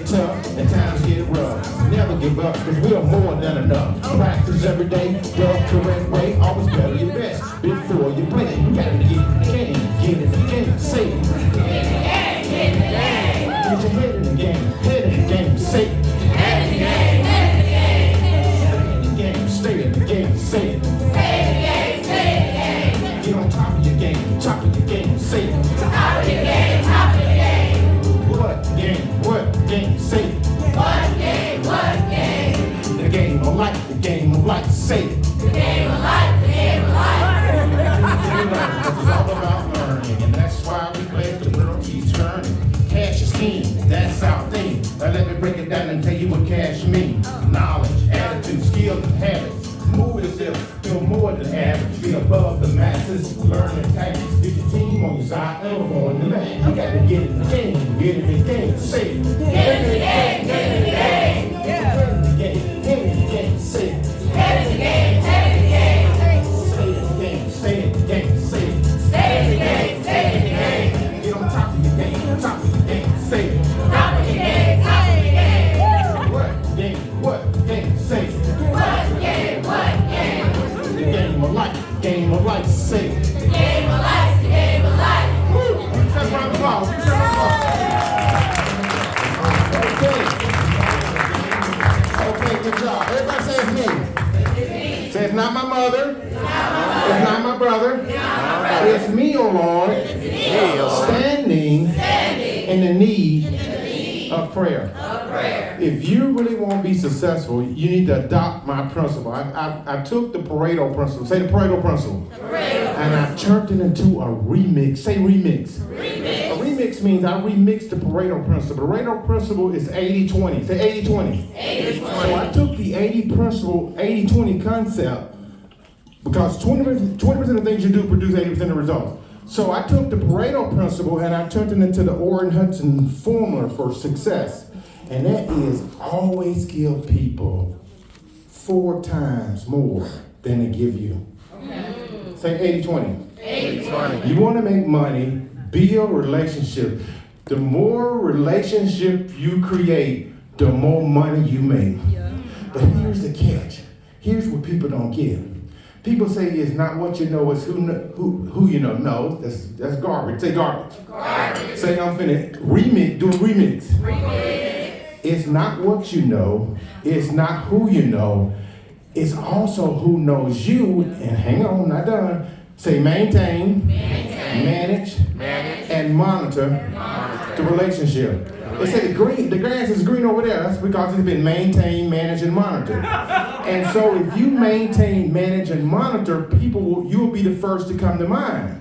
get tough and times get rough. Never give up, cause we are more than enough. Practice every day, the correct way. Always better your best before you play. You gotta get in the game, get in the game, say it. Get your head in the game, head in the game, say it. Stay in the game, say it. Get on top of your game, top of your game, say it. Top of your game, top of your game. What game, say it. What game? The game of life, say it. The game of life, the game of life. It's all about learning, and that's why we glad the world keeps turning. Cash is king, that's our thing. Now let me break it down and tell you what cash means. Knowledge, attitude, skill, and habits. Move yourself, feel more than average. Be above the masses, learning tactics. Get your team on your side, elbow in the back. You got to get in the game, get in the game, say it. Get in the game, get in the game. Get in the game, get in the game, say it. Get in the game, get in the game. Stay in the game, stay in the game, say it. Stay in the game, stay in the game. Get on top of your game, top of your game, say it. Top of your game, top of your game. What game, say it. What game, what game? The game of life, say it. The game of life, the game of life. Woo! That's round of applause. Okay, good job. Everybody say it's me. Say it's not my mother. It's not my brother. It's me, oh Lord. Standing in the need of prayer. If you really want to be successful, you need to adopt my principle. I took the Pareto principle. Say the Pareto principle. And I turned it into a remix. Say remix. A remix means I remixed the Pareto principle. The Pareto principle is 80-20. Say 80-20. So I took the 80-20 concept because 20% of things you do produce 80% of the results. So I took the Pareto principle and I turned it into the Orrin Hudson formula for success. And that is always give people 4 times more than they give you. Say 80-20. 80-20. You want to make money, build relationship. The more relationship you create, the more money you make. But here's the catch. Here's what people don't get. People say it's not what you know, it's who you know. No, that's garbage. Say garbage. Say I'm finna do a remix. It's not what you know, it's not who you know, it's also who knows you. And hang on, not done. Say maintain. Manage, and monitor the relationship. They say the grass is green over there. That's because it's been maintained, managed, and monitored. And so if you maintain, manage, and monitor, you'll be the first to come to mind.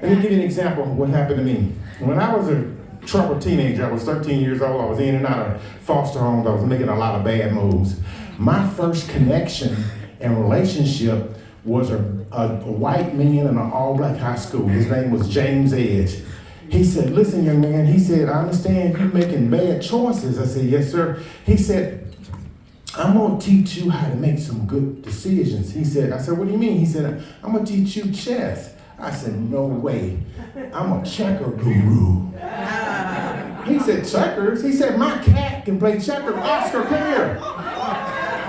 Let me give you an example of what happened to me. When I was a troubled teenager, I was 13 years old, I was in and out of foster homes, I was making a lot of bad moves. My first connection and relationship was a white man in an all-black high school. His name was James Edge. He said, listen, young man, he said, I understand you making bad choices. I said, yes, sir. He said, I'm gonna teach you how to make some good decisions. I said, what do you mean? He said, I'm gonna teach you chess. I said, no way. I'm a checker guru. He said, checkers? He said, my cat can play checkers. Oscar, come here.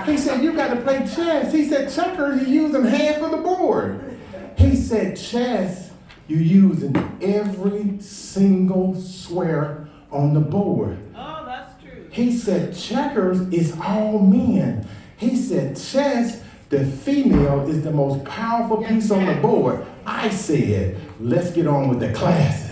He said, you got to play chess. He said, checkers, you using half of the board. He said, chess, you using every single square on the board. Oh, that's true. He said, checkers is all men. He said, chess, the female is the most powerful piece on the board. I said, let's get on with the classes.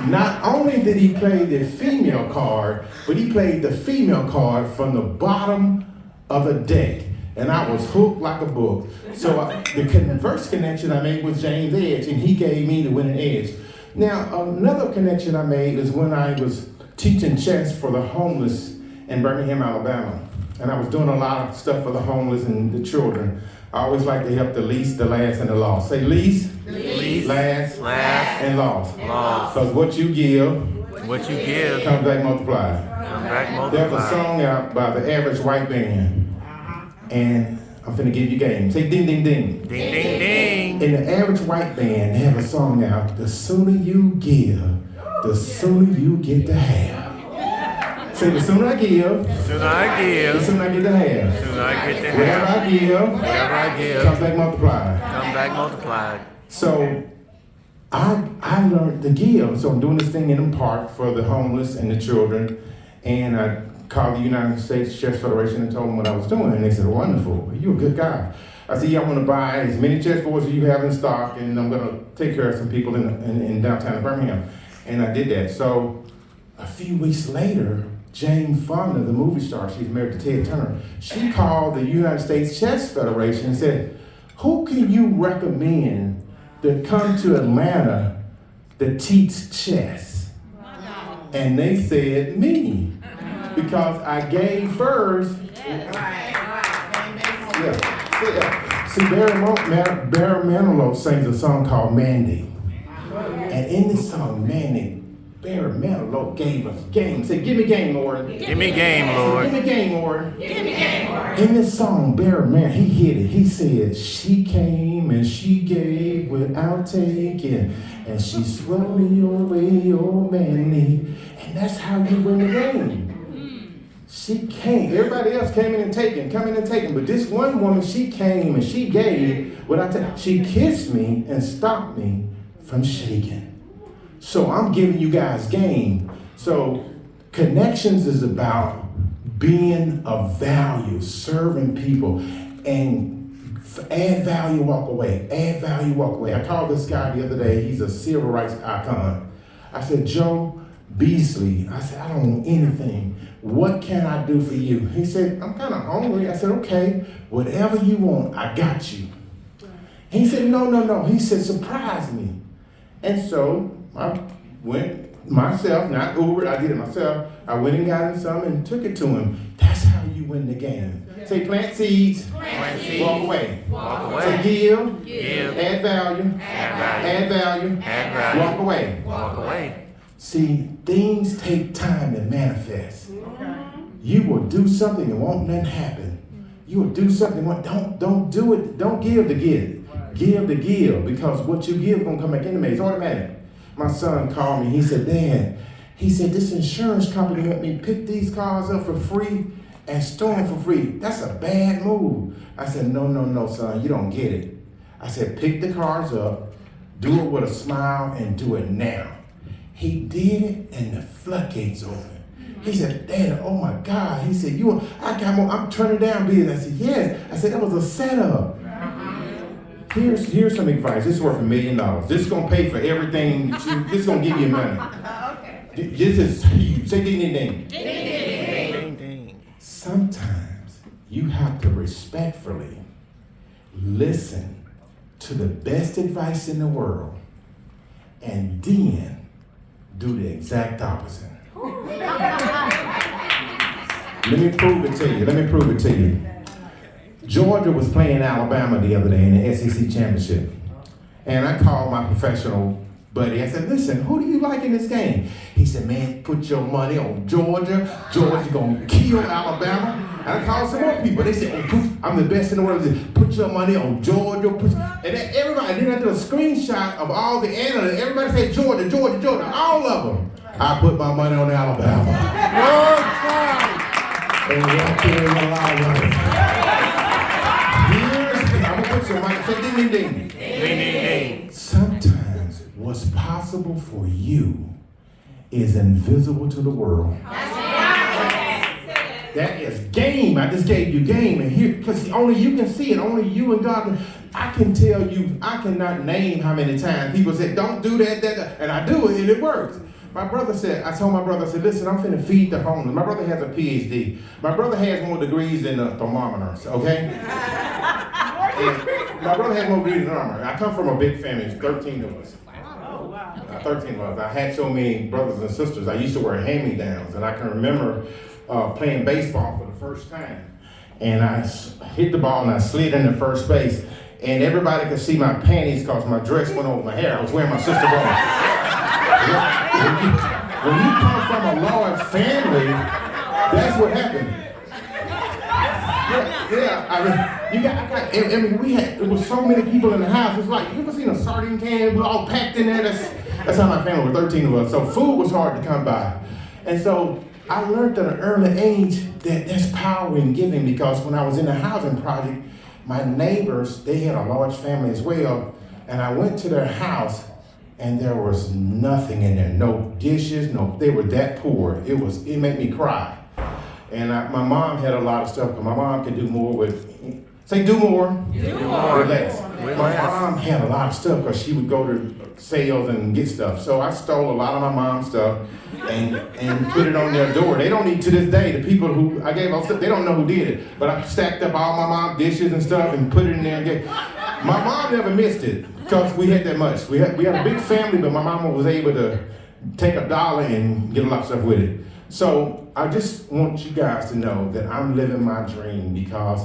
Not only did he play the female card, but he played the female card from the bottom of the deck. And I was hooked like a book. So the first connection I made was James Edge, and he gave me the winning edge. Now, another connection I made is when I was teaching chess for the homeless in Birmingham, Alabama. And I was doing a lot of stuff for the homeless and the children. I always like to help the least, the last, and the lost. Say least, last, and lost. Because what you give comes back multiplied. There's a song out by the Average White Band. And I'm finna give you game. Say ding, ding, ding. Ding, ding, ding. In the Average White Band, they have a song out. The sooner you give, the sooner you get to have. Say, the sooner I give, Sooner I give, the sooner I get to have. sooner I get to Whatever have. I give, Whatever I give, comes back multiplied. come back multiplied. So I learned to give. So I'm doing this thing in the park for the homeless and the children. And I called the United States Chess Federation and told them what I was doing. And they said, wonderful, you're a good guy. I said, yeah, I want to buy as many chessboards as you have in stock, and I'm going to take care of some people in downtown Birmingham. And I did that. So a few weeks later, Jane Fonda, the movie star, she's married to Ted Turner, she called the United States Chess Federation and said, who can you recommend to come to Atlanta to teach chess? And they said me, because I gave first. See, Barry Manilow sings a song called Mandy. And in this song, Mandy, Barry Manilow gave us game. Say, give me game, Lord. Give me game, Lord. Give me game, Lord. Give me game, Lord. In this song, Barry Man, he hit it. He said, she came and she gave without taking, and she swept me away, oh Mandy. And that's how you win the game. She came. Everybody else came in and taken, coming and taking. But this one woman, she came and she gave without taking. She kissed me and stopped me from shaking. So I'm giving you guys game. So connections is about being of value, serving people, and add value, walk away. Add value, walk away. I called this guy the other day. He's a civil rights icon. I said, Joe Beasley. I said, I don't want anything. What can I do for you? He said, I'm kind of hungry. I said, okay, whatever you want, I got you. He said, no. He said, surprise me. And so I went myself, not Uber, I did it myself. I went and got him some and took it to him. That's how you win the game. Say, plant seeds, Plant seeds. walk away. Walk Say, away. give, add value, add value, Add value. walk away. Walk away. See, things take time to manifest. You will do something and won't nothing happen. You will do something, don't do it, don't give to get. Give to give, because what you give is gonna come back into me. It's automatic. My son called me, he said, Dad, he said, this insurance company let me pick these cars up for free and store them for free. That's a bad move. I said, no, son, you don't get it. I said, pick the cars up, do it with a smile, and do it now. He did it, and the floodgates opened. He said, Dad, oh my God. He said, I'm turning down business. I said, yes. I said, that was a setup. Here's some advice. This is worth $1 million. This is gonna pay for everything. This is gonna give you money. This is huge. Say ding, ding, ding. Ding, ding. Sometimes you have to respectfully listen to the best advice in the world and then do the exact opposite. Let me prove it to you. Georgia was playing Alabama the other day in the SEC championship. And I called my professional buddy. I said, listen, who do you like in this game? He said, man, put your money on Georgia. Georgia gonna kill Alabama. And I called some more people. They said, oh, I'm the best in the world. They said, put your money on Georgia. And then everybody, then I did a screenshot of all the analysts. Everybody said Georgia, all of them. I put my money on Alabama. And walked in a lot I'm gonna put your money, say ding, ding, ding. Ding, ding, ding. Sometimes what's possible for you is invisible to the world. That is game. I just gave you game. And here, because only you can see it, only you and God can. I can tell you, I cannot name how many times people said, don't do that, and I do it, and it works. I told my brother, I said, listen, I'm finna feed the homeless. My brother has a PhD. My brother has more degrees than a thermometer, okay? And my brother has more degrees than armor. I come from a big family, it's 13 of us. 13 of us. I had so many brothers and sisters. I used to wear hand-me-downs, and I can remember playing baseball for the first time. And I hit the ball and I slid into first base. And everybody could see my panties because my dress went over my hair. I was wearing my sister ball. When you come from a large family, that's what happened. It was so many people in the house. It's like, you ever seen a sardine can? We're all packed in there. That's how my family was, 13 of us. So food was hard to come by. And so I learned at an early age that there's power in giving, because when I was in the housing project, my neighbors, they had a large family as well. And I went to their house and there was nothing in there, no dishes, they were that poor. It made me cry. And my mom had a lot of stuff, but my mom could do more with, do more. Do more. With less. With My less. mom had a lot of stuff because she would go to sales and get stuff. So I stole a lot of my mom's stuff and put it on their door. They don't need, to this day, the people who I gave all stuff, they don't know who did it. But I stacked up all my mom's dishes and stuff and put it in there and gave. My mom never missed it because we had that much. We had a big family, but my mama was able to take $1 and get a lot of stuff with it. So I just want you guys to know that I'm living my dream because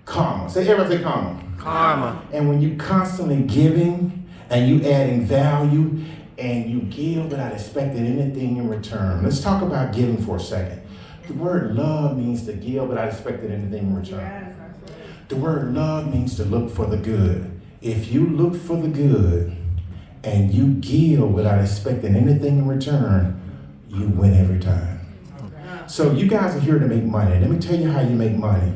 karma. Everybody say karma. Karma. And when you constantly giving and you adding value and you give without expecting anything in return. Let's talk about giving for a second. The word love means to give without expecting anything in return. The word love means to look for the good. If you look for the good and you give without expecting anything in return, you win every time. So you guys are here to make money. Let me tell you how you make money.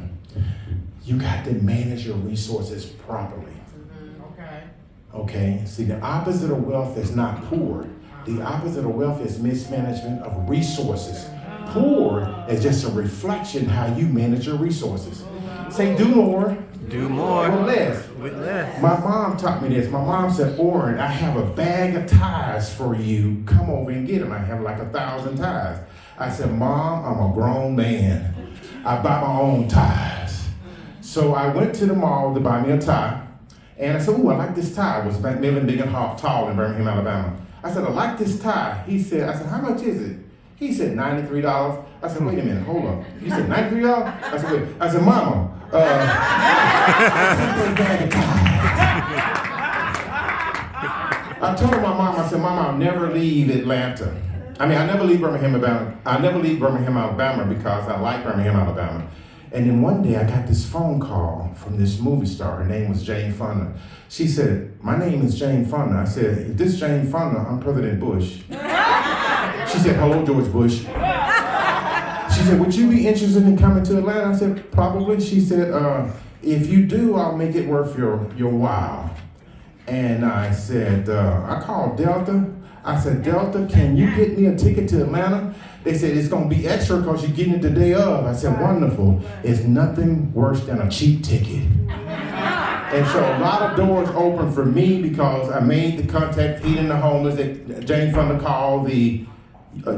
You got to manage your resources properly. Okay? See, the opposite of wealth is not poor. The opposite of wealth is mismanagement of resources. Poor is just a reflection how you manage your resources. Say, do more. Do more. Or less. With less. My mom taught me this. My mom said, Orrin, I have a bag of ties for you. Come over and get them. I have like 1,000 ties. I said, Mom, I'm a grown man. I buy my own ties. So I went to the mall to buy me a tie. And I said, ooh, I like this tie. It was Macmillan Big and Tall in Birmingham, Alabama. I said, I like this tie. I said, how much is it? He said, $93. I said, wait a minute, hold up. He said, $93? I said, wait. I said, Mama, I told my mom, I said, Mama, I'll never leave Atlanta. I never leave Birmingham, Alabama. I never leave Birmingham, Alabama because I like Birmingham, Alabama. And then one day I got this phone call from this movie star. Her name was Jane Fonda. She said, my name is Jane Fonda. I said, if this is Jane Fonda, I'm President Bush. She said, hello, George Bush. She said, would you be interested in coming to Atlanta? I said, probably. She said, if you do, I'll make it worth your while. And I said, I called Delta. I said, Delta, can you get me a ticket to Atlanta? They said, it's going to be extra because you're getting it the day of. I said, wonderful. It's nothing worse than a cheap ticket. And so a lot of doors opened for me because I made the contact feeding the homeless that Jane Fonda called the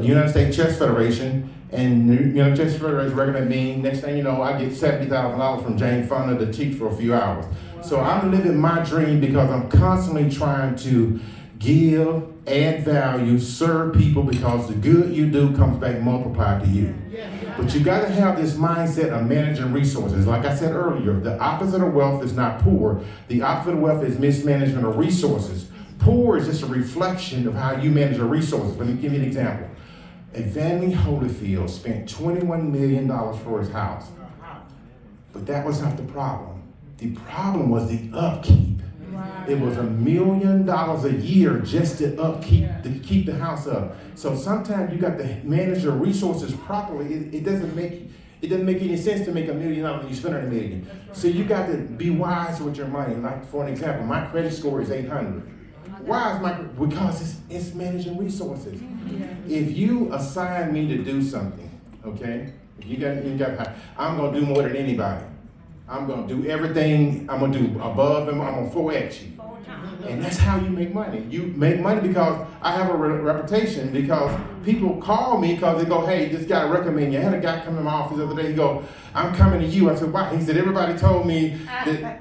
United States Chess Federation. And the United Chess Federation recommended me. Next thing you know, I get $70,000 from Jane Fonda to teach for a few hours. So I'm living my dream because I'm constantly trying to give, add value, serve people, because the good you do comes back multiplied to you. But you got to have this mindset of managing resources. Like I said earlier, the opposite of wealth is not poor. The opposite of wealth is mismanagement of resources. Poor is just a reflection of how you manage your resources. Let me give you an example. Evangeline Holyfield spent $21 million for his house. But that was not the problem. The problem was the upkeep. It was $1 million a year just to upkeep, to keep the house up. So sometimes you got to manage your resources properly. It doesn't make any sense to make $1 million and you spend $1 million. So you got to be wise with your money. Like for an example, my credit score is 800. Why is because it's managing resources. If you assign me to do something, okay, I'm gonna do more than anybody. I'm gonna do everything. I'm gonna do above and I'm gonna 4X you. And that's how you make money. You make money because I have a reputation, because people call me because they go, hey, this guy recommend you. I had a guy come in my office the other day, he go, I'm coming to you. I said, why? He said, everybody told me that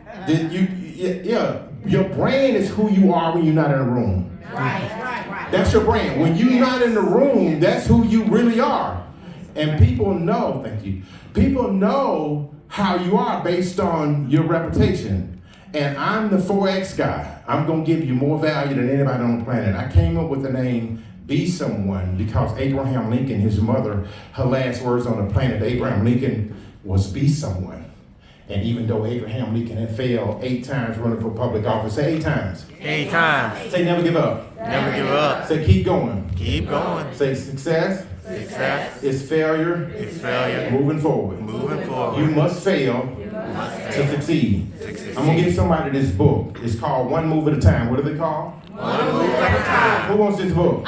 your brand is who you are when you're not in a room. Right. That's your brand. When you're not in the room, that's who you really are. And people know, thank you, people know how you are based on your reputation. And I'm the 4X guy. I'm gonna give you more value than anybody on the planet. I came up with the name Be Someone because Abraham Lincoln, his mother, her last words on the planet, Abraham Lincoln, was be someone. And even though Abraham Lincoln had failed 8 times running for public office, say 8 times. 8 times. Say never give up. Never give up. Say keep going. Keep going. Say success Success is failure is failure. moving forward. Moving You forward. must fail to succeed. I'm gonna give somebody this book. It's called One Move at a Time. What is it called? One move at a time. Who wants this book?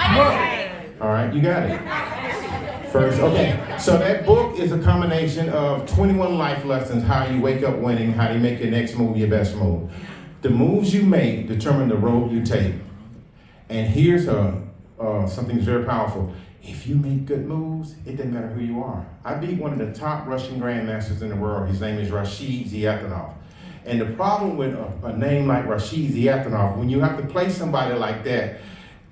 All right, you got it. First, okay. So that book is a combination of 21 life lessons, how you wake up winning, how you make your next move your best move. The moves you make determine the road you take. And here's something very powerful. If you make good moves, it doesn't matter who you are. I beat one of the top Russian grandmasters in the world. His name is Rashid Ziatanov. And the problem with a name like Rashid Ziatanov, when you have to play somebody like that,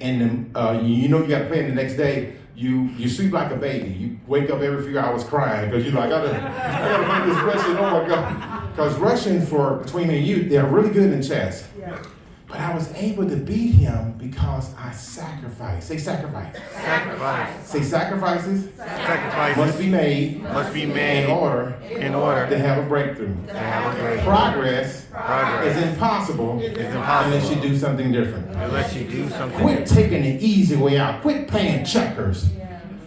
and you know you got to play him the next day, you sleep like a baby. You wake up every few hours crying because you're like, I gotta play this Russian. Oh my God! Because Russians, between me and you, they're really good in chess. Yeah. But I was able to beat him because I sacrificed. Say sacrifice. Sacrifice. Say sacrifices Sacrifices must be made in order to have a breakthrough. to have a great Progress progress. is impossible It's unless you impossible do something different. unless you do something. Quit taking the easy way out. Quit playing checkers.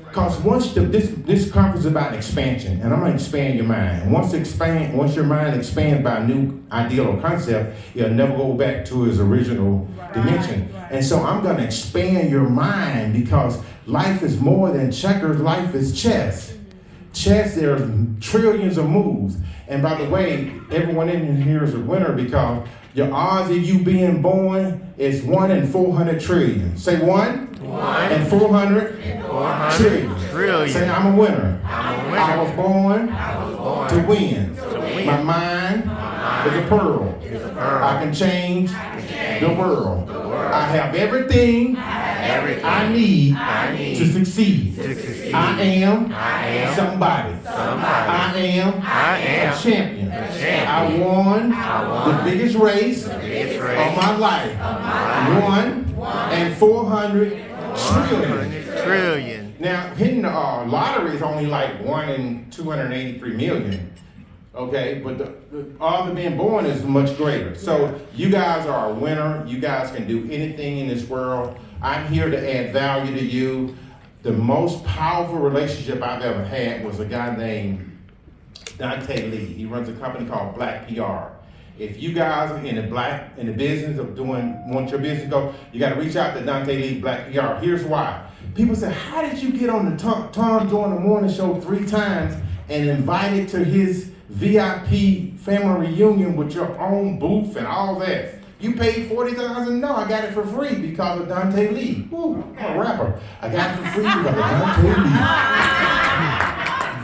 Because once this conference is about expansion, and I'm going to expand your mind. Once your mind expands by a new ideal or concept, it'll never go back to its original dimension. And so I'm going to expand your mind because life is more than checkers. Life is chess. Chess, there's trillions of moves. And by the way, everyone in here is a winner because your odds of you being born is 1 in 400 trillion. Say 1 in 400 trillion. Say I'm a winner. I was born to win. My mind is a pearl. I can change the world. I have everything I need to succeed. I am somebody. I am a champion. I won the biggest race of my life. 1 in 400 trillion. Now, hitting the lottery is only like 1 in 283 million. Okay, but the odds of being born is much greater. So you guys are a winner. You guys can do anything in this world. I'm here to add value to you. The most powerful relationship I've ever had was a guy named Dante Lee. He runs a company called Black PR. If you guys are in the business of want your business to go, you got to reach out to Dante Lee, Black PR. Here's why. People say, how did you get on the Tom Joyner Morning Show 3 times and invited to his VIP family reunion with your own booth and all that? You paid $40,000? No, I got it for free because of Dante Lee. Woo, I'm a rapper. I got it for free because of Dante Lee.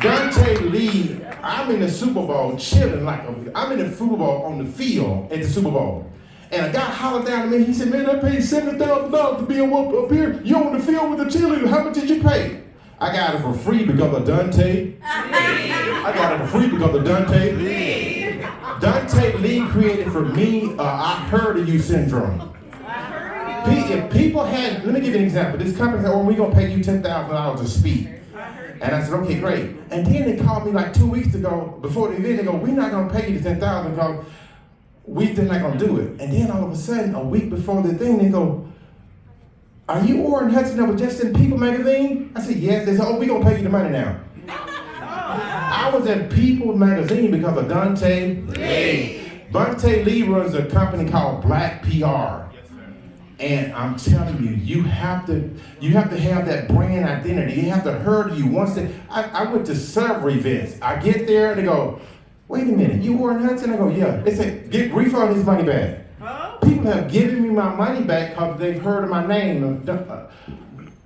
Dante Lee, I'm in the Super Bowl chilling I'm in the Super Bowl on the field at the Super Bowl. And a guy hollered down to me, he said, man, I paid $70,000 to be up here. You on the field with the cheerleader, how much did you pay? I got it for free because of Dante. I got it for free because of Dante Lee. Dante Lee created for me I heard of you syndrome. If people had, let me give you an example. This company said, we're going to pay you $10,000 to speak. And I said, okay, great. And then they called me like 2 weeks ago, before the event, they go, we're not going to pay you the $10,000 because they're not going to do it. And then all of a sudden, a week before the thing, they go, are you Orrin Hudson that was just in People magazine? I said, yes. They said, we're going to pay you the money now. I was in People magazine because of Dante Lee. Dante Lee runs a company called Black PR. And I'm telling you, you have to have that brand identity. You have to herd you. I went to several events. I get there and they go, wait a minute, you Orrin Hudson? I go, yeah. They said, refund his money back. People have given me my money back because they've heard of my name.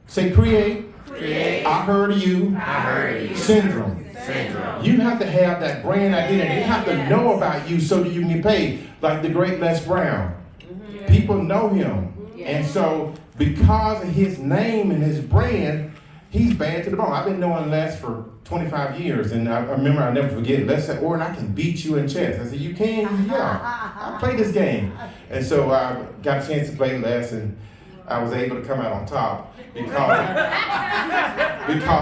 Say create. I heard of you. Syndrome. You have to have that brand identity. You have to know about you so that you can get paid. Like the great Les Brown. People know him. And so because of his name and his brand, he's bad to the bone. I've been knowing Les for 25 years. And I remember, I'll never forget, Les said, Orrin, I can beat you in chess. I said, you can? Yeah. I play this game. And so I got a chance to play Les, and I was able to come out on top because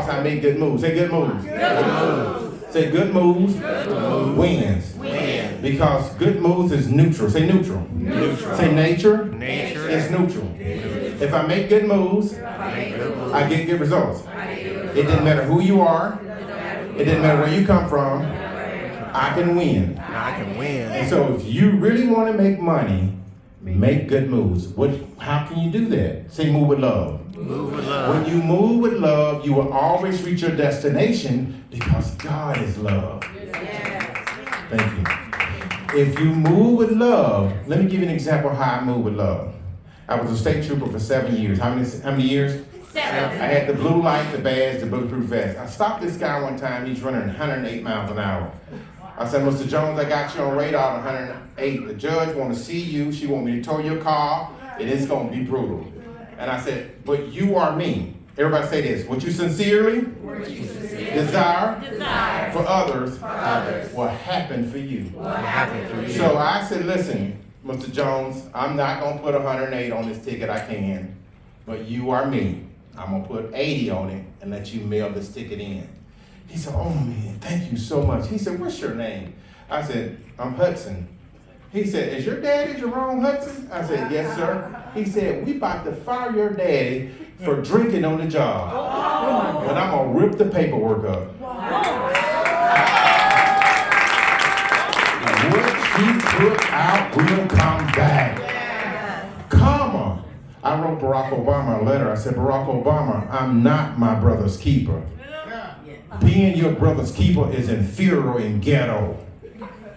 I made good moves. Say good moves. Good moves. Say good moves. Wins. Because good moves is neutral. Say neutral. Neutral. Say nature. Nature. It's neutral. If I make good moves, I get good results. It didn't matter who you are. It didn't matter where you come from. I can win. Now I can win. And so if you really want to make money, make good moves. How can you do that? Say move with love. Move with love. When you move with love, you will always reach your destination because God is love. Thank you. If you move with love, let me give you an example of how I move with love. I was a state trooper for 7 years. How many years? 7. I had the blue light, the badge, the bulletproof vest. I stopped this guy one time. He's running 108 miles an hour. I said, Mr. Jones, I got you on radar at 108. The judge want to see you. She want me to tow your car. It is going to be brutal. And I said, but you are me. Everybody say this. What you sincerely desire for others will happen for you. What happened for you? So I said, listen, Mr. Jones, I'm not going to put 108 on this ticket. I can. But you are me. I'm going to put 80 on it and let you mail this ticket in. He said, oh man, thank you so much. He said, what's your name? I said, I'm Hudson. He said, is your daddy Jerome Hudson? I said, yes, sir. He said, we about to fire your daddy for drinking on the job. But I'm going to rip the paperwork up. What you put out will come back. Comma. I wrote Barack Obama a letter. I said, Barack Obama, I'm not my brother's keeper. Being your brother's keeper is inferior and ghetto.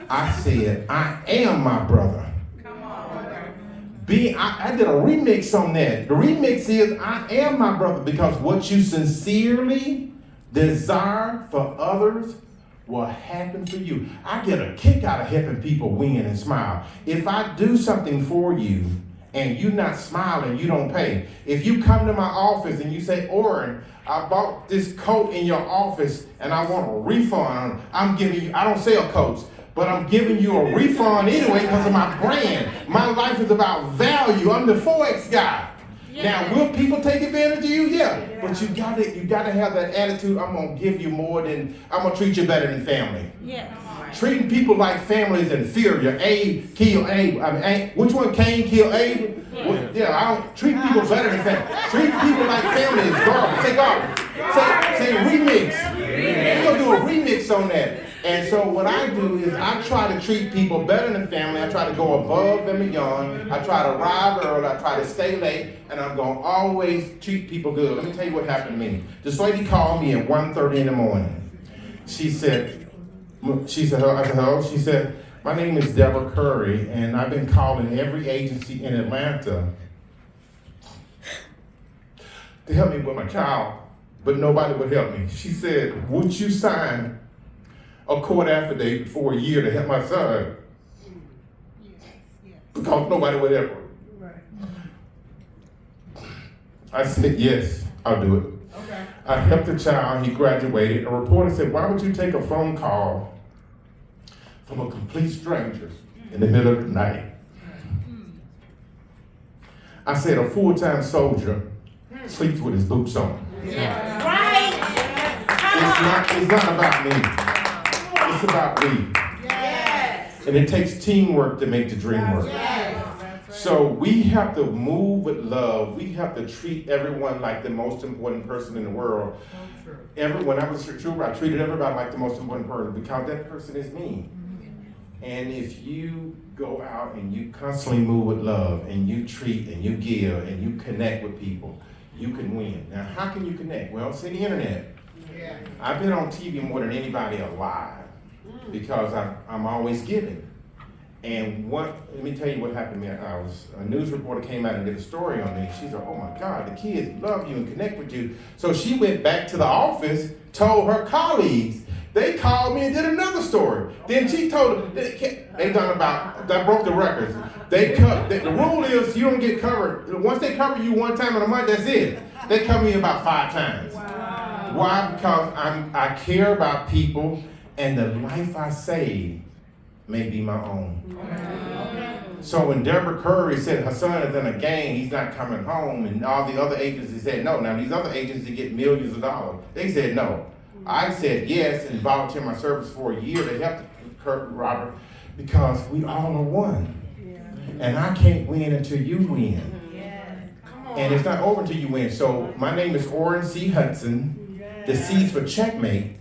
I said, I am my brother. I did a remix on that. The remix is, I am my brother, because what you sincerely desire for others will happen for you. I get a kick out of helping people win and smile. If I do something for you and you're not smiling, you don't pay. If you come to my office and you say, Oren, I bought this coat in your office and I want a refund, I'm giving you, I don't sell coats, but I'm giving you a refund anyway because of my brand. My life is about value. I'm the Forex guy. Now, will people take advantage of you? Yeah. But you gotta have that attitude, I'm gonna give you more than, I'm gonna treat you better than family. Yes. Treating people like family is inferior. Abe kill Abe. I mean, which one? Cain kill Abe? Yeah, I don't treat people better than family. Treat people like family is garbage. Say garbage. Say remix. We're gonna do a remix on that. And so what I do is I try to treat people better than family. I try to go above and beyond. I try to arrive early. I try to stay late. And I'm going to always treat people good. Let me tell you what happened to me. This lady called me at 1:30 in the morning. She said, I said, hello. She said, my name is Deborah Curry, and I've been calling every agency in Atlanta to help me with my child, but nobody would help me. She said, would you sign a court affidavit for a year to help my son? Because nobody would help her. I said, yes, I'll do it. Okay. I helped the child, he graduated. A reporter said, why would you take a phone call from a complete stranger in the middle of the night? I said, a full-time soldier sleeps with his boots on. Yeah. Right. It's not about me. It's about we. Yes. And it takes teamwork to make the dream work. Yes. So we have to move with love. We have to treat everyone like the most important person in the world. When I was a trooper, I treated everybody like the most important person because that person is me. And if you go out and you constantly move with love and you treat and you give and you connect with people, you can win. Now, how can you connect? Well, it's the internet. I've been on TV more than anybody alive because I'm always giving. And let me tell you what happened to me. A news reporter came out and did a story on me. She said, oh my God, the kids love you and connect with you. So she went back to the office, told her colleagues. They called me and did another story. Then she told them, they broke the records. The rule is you don't get covered. Once they cover you one time in a month, that's it. They cover me about 5 times. Wow. Why? Because I care about people and the life I save may be my own. So when Deborah Curry said her son is in a gang, he's not coming home, and all the other agencies said no. Now these other agencies get millions of dollars. They said no. I said yes and volunteered my service for a year to help Robert because we all are one. And I can't win until you win. And it's not over until you win. So my name is Orrin C. Hudson. The C's for checkmate.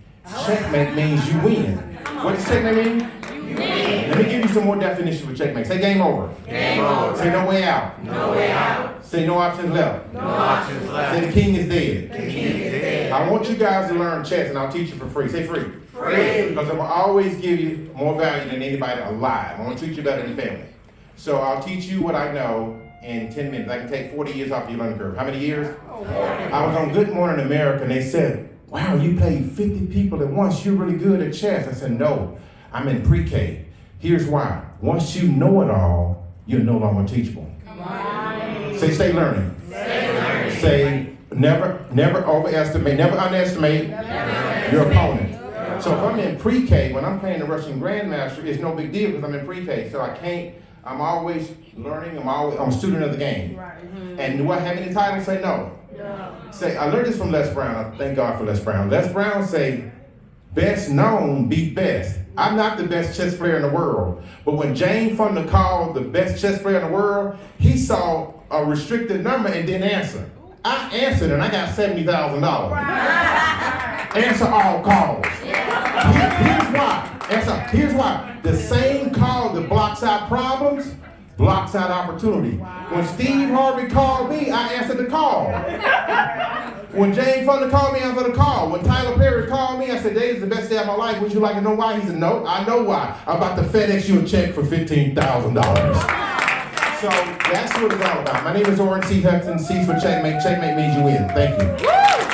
Checkmate means you win. What does checkmate mean? Let me give you some more definition for checkmate. Say game over. Game over. Say no way out. No way out. Say no options left. No options left. Say the king is dead. The king is dead. I want you guys to learn chess, and I'll teach you for free. Say free. Free. Because I'm going to always give you more value than anybody alive. I want to treat you better than family. So I'll teach you what I know in 10 minutes. I can take 40 years off your learning curve. How many years? I was on Good Morning America, and they said, wow, you played 50 people at once. You're really good at chess. I said, no, I'm in pre-K. Here's why. Once you know it all, you're no longer teachable. Say, stay learning. Say, never overestimate, never underestimate your opponent. So if I'm in pre-K, when I'm playing the Russian Grandmaster, it's no big deal because I'm in pre-K. So I'm always learning, I'm a student of the game. And do I have any titles? Say no. Say, I learned this from Les Brown. I thank God for Les Brown. Les Brown say, best known beat best. I'm not the best chess player in the world. But when Jane Fonda called the best chess player in the world, he saw a restricted number and didn't answer. I answered and I got $70,000. Answer all calls. Here's why. The same call that blocks out problems blocks out opportunity. When Steve Harvey called me, I answered the call. When Jane Fonda called me, I answered the call. When Tyler Perry called me, I said, "Today is the best day of my life. Would you like to know why?" He said, "No, I know why. I'm about to FedEx you a check for $15,000. So that's what it's all about. My name is Orrin C. Hudson. C for checkmate. Checkmate means you win. Thank you.